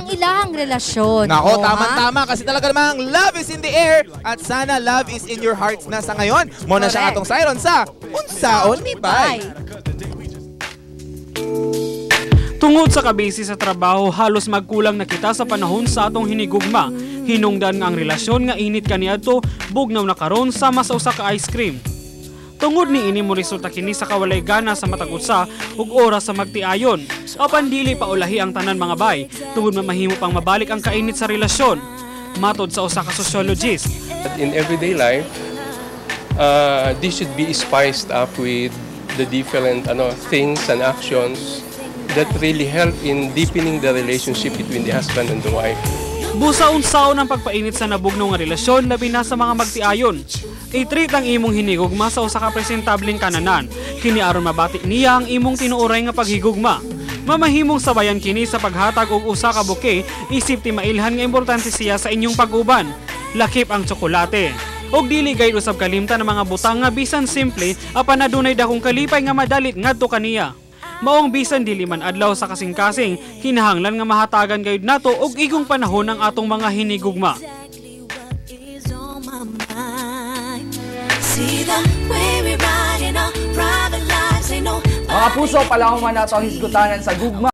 ang ilang relasyon. Nako, O, tama-tama kasi talaga namang love is in the air at sana love is in your hearts na sa ngayon. Muna siya atong Siron sa Unsaon Mi Bay. Tungod sa kabisi sa trabaho, halos magkulang na kita sa panahon sa atong hinigugma. Hinungdan nga ang relasyon nga init kaniadto, bugnaw na karon sama sa usa ka ice cream. Tungod ni ini mo resulta kini sa kawalay gana sa matag usa ug oras sa magtiayon. Apan dili pa ulahi ang tanan mga bay, tungod mamahimo pang mabalik ang kainit sa relasyon. Matod sa usa ka sociologist. In everyday life, this should be spiced up with the different things and actions that really help in deepening the relationship between the husband and the wife. Busa-unsaon ang pagpainit sa nabugnaw nga relasyon labi na sa mga magtiayon. I-treat ang imong hinigugma sa usa ka presentableng kananan. Kini aron mabati niya ang imong tinuoray nga paghigugma. Mamahimong sabayan kini sa paghatag og usa ka buke, isip ti mailhan nga importante siya sa inyong pag-uban. Lakip ang tsokolate. Og dili gayud usab kalimtan ang mga butang nga bisan simple apan adunay dakong kalipay nga madalit ngadto kaniya. Maong bisan dili man adlaw sa kasing-kasing, kinahanglan nga mahatagan gayud nato og igong panahon ang atong mga hinigugma. Mga puso, palahong man nato ang hisgutanan sa gugma.